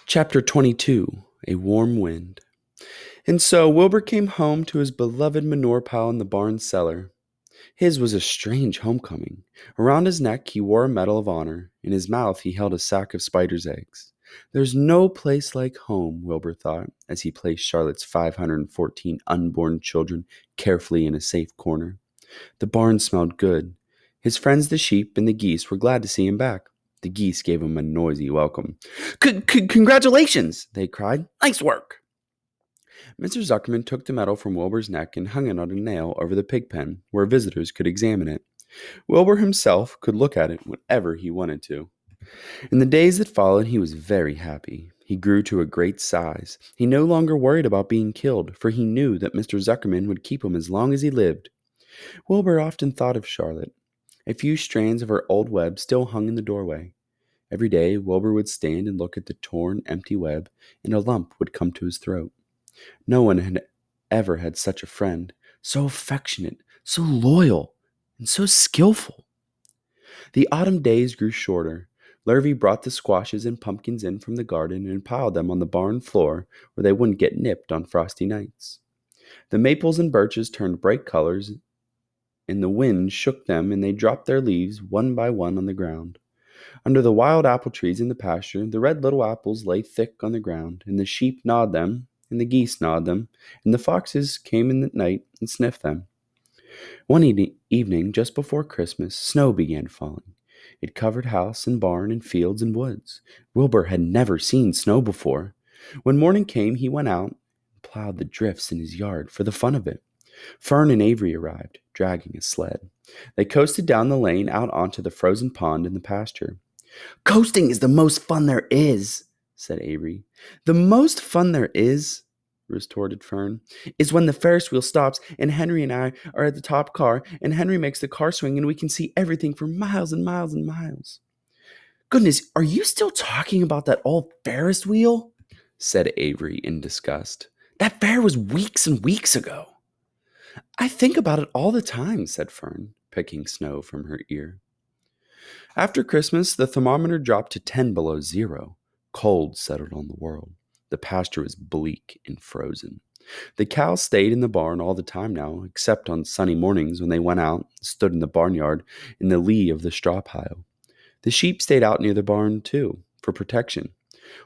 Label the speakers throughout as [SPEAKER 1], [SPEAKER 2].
[SPEAKER 1] Chapter 22. A Warm Wind. And so Wilbur came home to his beloved manure pile in the barn cellar. His was a strange homecoming. Around his neck he wore a medal of honor. In his mouth he held a sack of spider's eggs. There's no place like home, Wilbur thought, as he placed Charlotte's 514 unborn children carefully in a safe corner. The barn smelled good. His friends, the sheep and the geese, were glad to see him back. The geese gave him a noisy welcome. Congratulations, they cried. Nice work. Mr. Zuckerman took the medal from Wilbur's neck and hung it on a nail over the pig pen, where visitors could examine it. Wilbur himself could look at it whenever he wanted to. In the days that followed, he was very happy. He grew to a great size. He no longer worried about being killed, for he knew that Mr. Zuckerman would keep him as long as he lived. Wilbur often thought of Charlotte. A few strands of her old web still hung in the doorway. Every day, Wilbur would stand and look at the torn, empty web, and a lump would come to his throat. No one had ever had such a friend, so affectionate, so loyal, and so skillful. The autumn days grew shorter. Lurvy brought the squashes and pumpkins in from the garden and piled them on the barn floor where they wouldn't get nipped on frosty nights. The maples and birches turned bright colors, and the wind shook them and they dropped their leaves one by one on the ground. Under the wild apple trees in the pasture, the red little apples lay thick on the ground, and the sheep gnawed them, and the geese gnawed them, and the foxes came in at night and sniffed them. One evening, just before Christmas, snow began falling. It covered house and barn and fields and woods. Wilbur had never seen snow before. When morning came, he went out and plowed the drifts in his yard for the fun of it. Fern and Avery arrived, dragging a sled. They coasted down the lane out onto the frozen pond in the pasture. Coasting is the most fun there is, said Avery. The most fun there is, retorted Fern, is when the Ferris wheel stops and Henry and I are at the top car and Henry makes the car swing and we can see everything for miles and miles and miles. Goodness, are you still talking about that old Ferris wheel? Said Avery in disgust. That fair was weeks and weeks ago. I think about it all the time, said Fern, picking snow from her ear. After Christmas, the thermometer dropped to 10 below zero. Cold settled on the world. The pasture was bleak and frozen. The cows stayed in the barn all the time now, except on sunny mornings when they went out and stood in the barnyard in the lee of the straw pile. The sheep stayed out near the barn, too, for protection.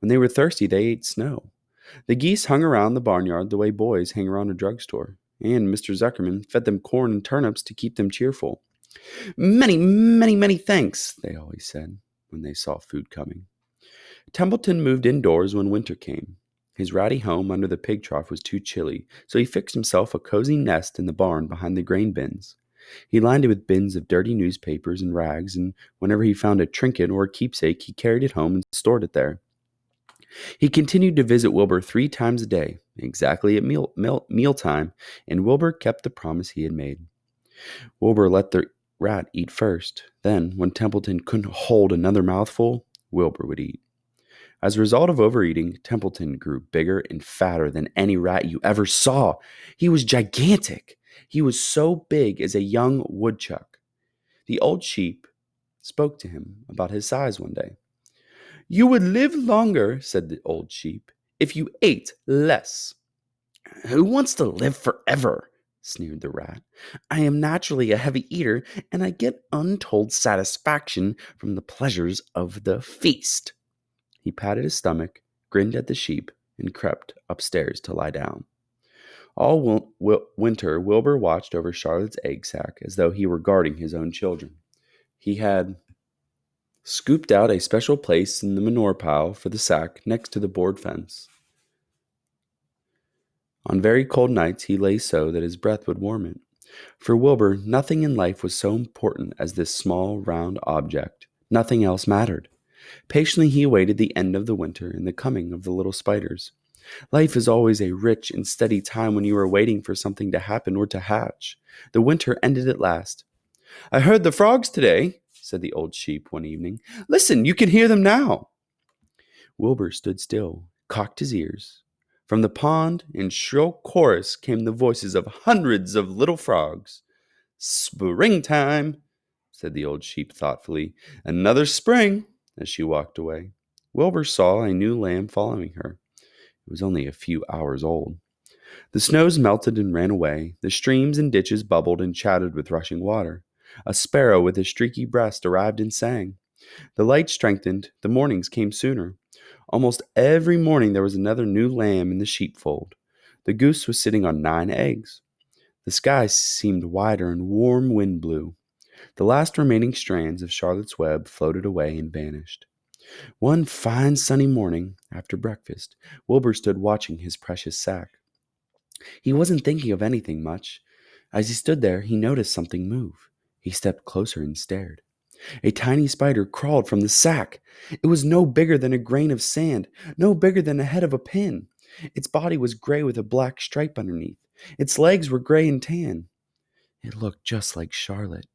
[SPEAKER 1] When they were thirsty, they ate snow. The geese hung around the barnyard the way boys hang around a drugstore, and Mr. Zuckerman fed them corn and turnips to keep them cheerful. Many, many, many thanks, they always said when they saw food coming. Templeton moved indoors when winter came. His ratty home under the pig trough was too chilly, so he fixed himself a cozy nest in the barn behind the grain bins. He lined it with bins of dirty newspapers and rags, and whenever he found a trinket or a keepsake, he carried it home and stored it there. He continued to visit Wilbur 3 times a day, exactly at mealtime, and Wilbur kept the promise he had made. Wilbur let the rat eat first. Then, when Templeton couldn't hold another mouthful, Wilbur would eat. As a result of overeating, Templeton grew bigger and fatter than any rat you ever saw. He was gigantic. He was so big as a young woodchuck. The old sheep spoke to him about his size one day. You would live longer, said the old sheep, if you ate less. Who wants to live forever? Sneered the rat. I am naturally a heavy eater, and I get untold satisfaction from the pleasures of the feast. He patted his stomach, grinned at the sheep, and crept upstairs to lie down. All winter, Wilbur watched over Charlotte's egg sack as though he were guarding his own children. He had scooped out a special place in the manure pile for the sack next to the board fence. On very cold nights, he lay so that his breath would warm it. For Wilbur, nothing in life was so important as this small, round object. Nothing else mattered. Patiently he awaited the end of the winter and the coming of the little spiders. Life is always a rich and steady time when you are waiting for something to happen or to hatch. The winter ended at last. I heard the frogs today, said the old sheep one evening. Listen, you can hear them now. Wilbur stood still, cocked his ears. From the pond, in shrill chorus, came the voices of hundreds of little frogs. Springtime, said the old sheep thoughtfully. Another spring, as she walked away. Wilbur saw a new lamb following her. It was only a few hours old. The snows melted and ran away. The streams and ditches bubbled and chattered with rushing water. A sparrow with a streaky breast arrived and sang. The light strengthened. The mornings came sooner. Almost every morning there was another new lamb in the sheepfold. The goose was sitting on 9 eggs. The sky seemed wider and warm wind blew. The last remaining strands of Charlotte's Web floated away and vanished. One fine sunny morning, after breakfast, Wilbur stood watching his precious sack. He wasn't thinking of anything much. As he stood there, he noticed something move. He stepped closer and stared. A tiny spider crawled from the sack. It was no bigger than a grain of sand, no bigger than the head of a pin. Its body was gray with a black stripe underneath. Its legs were gray and tan. It looked just like Charlotte.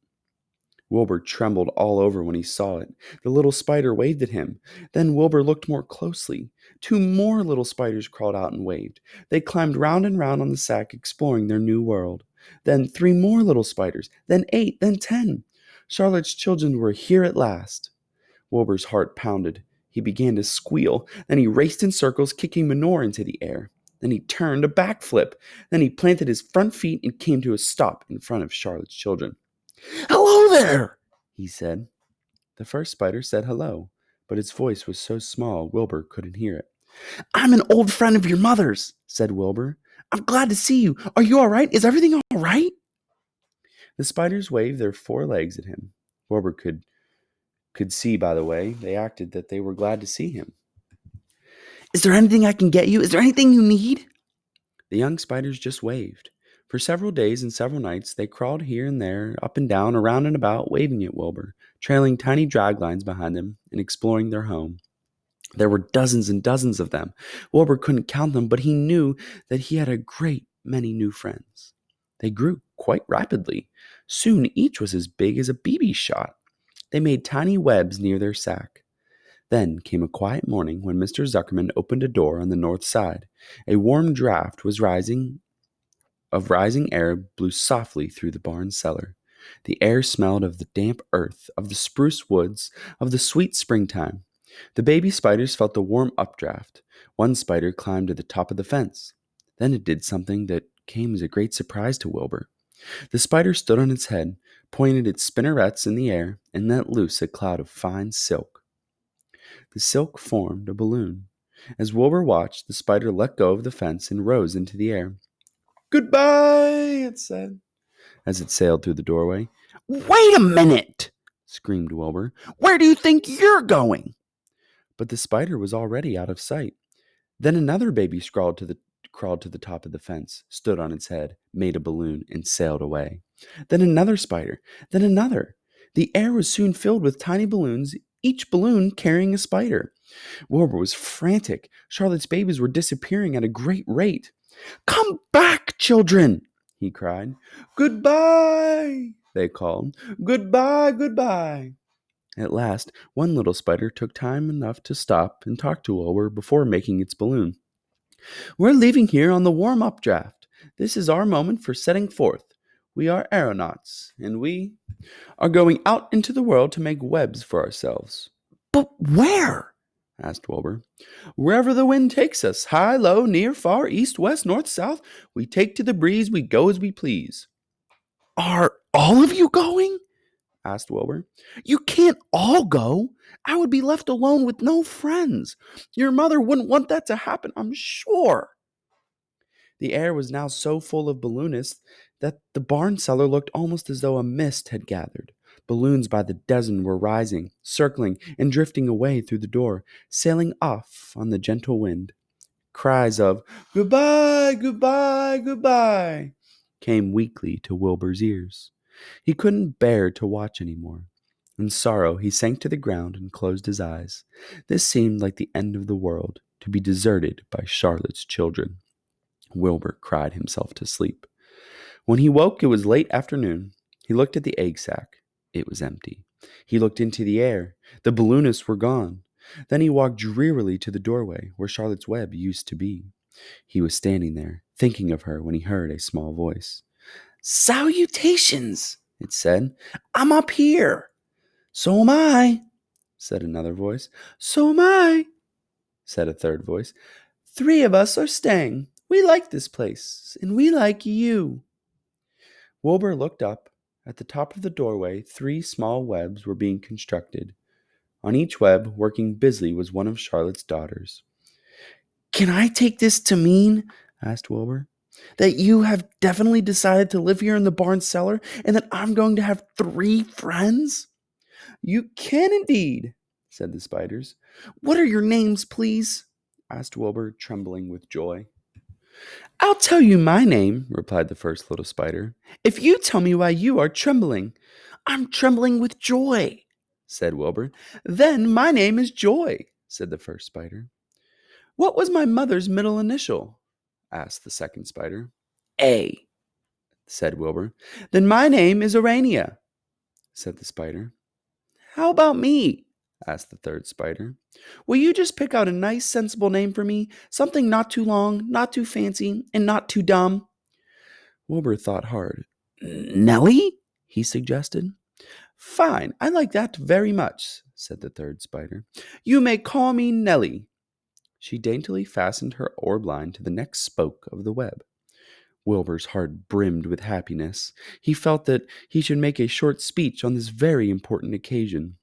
[SPEAKER 1] Wilbur trembled all over when he saw it. The little spider waved at him. Then Wilbur looked more closely. 2 more little spiders crawled out and waved. They climbed round and round on the sack, exploring their new world. Then 3 more little spiders. Then 8. Then 10. Charlotte's children were here at last. Wilbur's heart pounded. He began to squeal. Then he raced in circles, kicking manure into the air. Then he turned a backflip. Then he planted his front feet and came to a stop in front of Charlotte's children. "Hello there," he said. The first spider said hello, but its voice was so small Wilbur couldn't hear it. "I'm an old friend of your mother's," said Wilbur. "I'm glad to see you. Are you all right? Is everything all right?" The spiders waved their 4 legs at him. Wilbur could see by the way they acted that they were glad to see him. "Is there anything I can get you? Is there anything you need?" The young spiders just waved. For several days and several nights, they crawled here and there, up and down, around and about, waving at Wilbur, trailing tiny drag lines behind them, and exploring their home. There were dozens and dozens of them. Wilbur couldn't count them, but he knew that he had a great many new friends. They grew quite rapidly. Soon each was as big as a BB shot. They made tiny webs near their sack. Then came a quiet morning when Mr. Zuckerman opened a door on the north side. A warm draft was rising air blew softly through the barn cellar. The air smelled of the damp earth, of the spruce woods, of the sweet springtime. The baby spiders felt the warm updraft. One spider climbed to the top of the fence. Then it did something that came as a great surprise to Wilbur. The spider stood on its head, pointed its spinnerets in the air, and let loose a cloud of fine silk. The silk formed a balloon. As Wilbur watched, the spider let go of the fence and rose into the air. "Goodbye," it said, as it sailed through the doorway. "Wait a minute!" screamed Wilbur. "Where do you think you're going?" But the spider was already out of sight. Then another baby crawled to the top of the fence, stood on its head, made a balloon, and sailed away. Then another spider, then another. The air was soon filled with tiny balloons, each balloon carrying a spider. Wilbur was frantic. Charlotte's babies were disappearing at a great rate. "Come back, children!" he cried. "Goodbye," they called. "Goodbye, goodbye." At last, one little spider took time enough to stop and talk to Wilbur before making its balloon. "We're leaving here on the warm updraft. This is our moment for setting forth. We are aeronauts, and we are going out into the world to make webs for ourselves." "But where?" asked Wilbur. "Wherever the wind takes us, high, low, near, far, east, west, north, south, we take to the breeze, we go as we please." "Are all of you going?" asked Wilbur. "You can't all go. I would be left alone with no friends. Your mother wouldn't want that to happen, I'm sure." The air was now so full of balloonists that the barn cellar looked almost as though a mist had gathered. Balloons by the dozen were rising, circling, and drifting away through the door, sailing off on the gentle wind. Cries of "Goodbye, goodbye, goodbye" came weakly to Wilbur's ears. He couldn't bear to watch any more. In sorrow, he sank to the ground and closed his eyes. This seemed like the end of the world, to be deserted by Charlotte's children. Wilbur cried himself to sleep. When he woke, it was late afternoon. He looked at the egg sack. It was empty. He looked into the air. The balloonists were gone. Then he walked drearily to the doorway where Charlotte's Web used to be. He was standing there, thinking of her, when he heard a small voice. "Salutations," it said. "I'm up here." "So am I," said another voice. "So am I," said a third voice. 3 of us are staying. We like this place, and we like you. Wilbur looked up. At the top of the doorway, 3 small webs were being constructed. On each web, working busily, was one of Charlotte's daughters. Can I take this to mean, asked Wilbur, that you have definitely decided to live here in the barn cellar and that I'm going to have 3 friends? You can indeed, said the spiders. What are your names, please? Asked Wilbur, trembling with joy. I'll tell you my name, replied the first little spider, if you tell me why you are trembling. I'm trembling with joy, said Wilbur. Then my name is Joy, said the first spider. What was my mother's middle initial? Asked the second spider. A, said Wilbur. Then my name is Urania, said the spider. How about me? Asked the third spider. Will you just pick out a nice, sensible name for me? Something not too long, not too fancy, and not too dumb? Wilbur thought hard. Nellie? He suggested. Fine, I like that very much, said the third spider. You may call me Nellie. She daintily fastened her orb line to the next spoke of the web. Wilbur's heart brimmed with happiness. He felt that he should make a short speech on this very important occasion.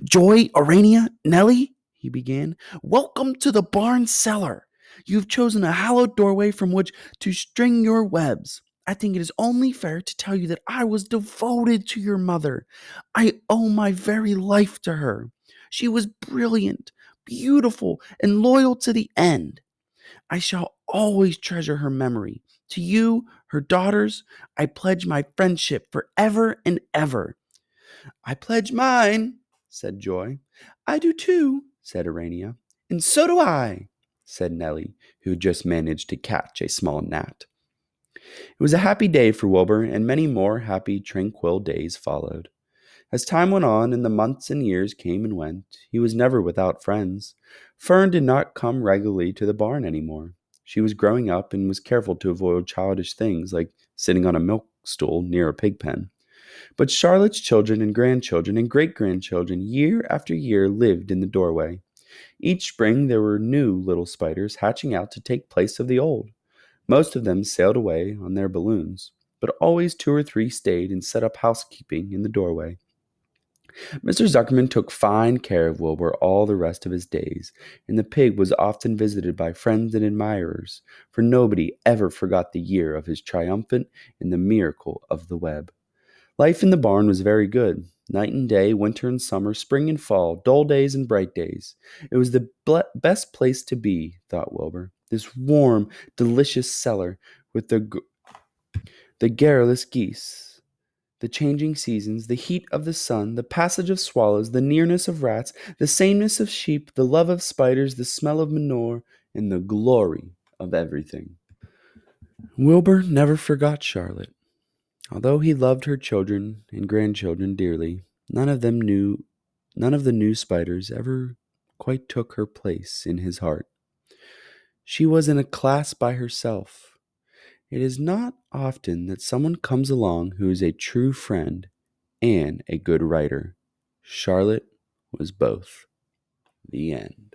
[SPEAKER 1] Joy, Urania, Nellie, he began, welcome to the barn cellar. You've chosen a hallowed doorway from which to string your webs. I think it is only fair to tell you that I was devoted to your mother. I owe my very life to her. She was brilliant, beautiful, and loyal to the end. I shall always treasure her memory. To you, her daughters, I pledge my friendship forever and ever. I pledge mine, said Joy. I do too, said Urania. And so do I, said Nellie, who had just managed to catch a small gnat. It was a happy day for Wilbur, and many more happy, tranquil days followed. As time went on and the months and years came and went, he was never without friends. Fern did not come regularly to the barn any more. She was growing up and was careful to avoid childish things like sitting on a milk stool near a pig pen. But Charlotte's children and grandchildren and great-grandchildren year after year lived in the doorway. Each spring there were new little spiders hatching out to take place of the old. Most of them sailed away on their balloons, but always 2 or 3 stayed and set up housekeeping in the doorway. Mr. Zuckerman took fine care of Wilbur all the rest of his days, and the pig was often visited by friends and admirers, for nobody ever forgot the year of his triumphant in the miracle of the web. Life in the barn was very good. Night and day, winter and summer, spring and fall, dull days and bright days. It was the best place to be, thought Wilbur. This warm, delicious cellar with the garrulous geese, the changing seasons, the heat of the sun, the passage of swallows, the nearness of rats, the sameness of sheep, the love of spiders, the smell of manure, and the glory of everything. Wilbur never forgot Charlotte. Although he loved her children and grandchildren dearly, none of the new spiders ever quite took her place in his heart. She was in a class by herself. It is not often that someone comes along who is a true friend and a good writer. Charlotte was both. The end.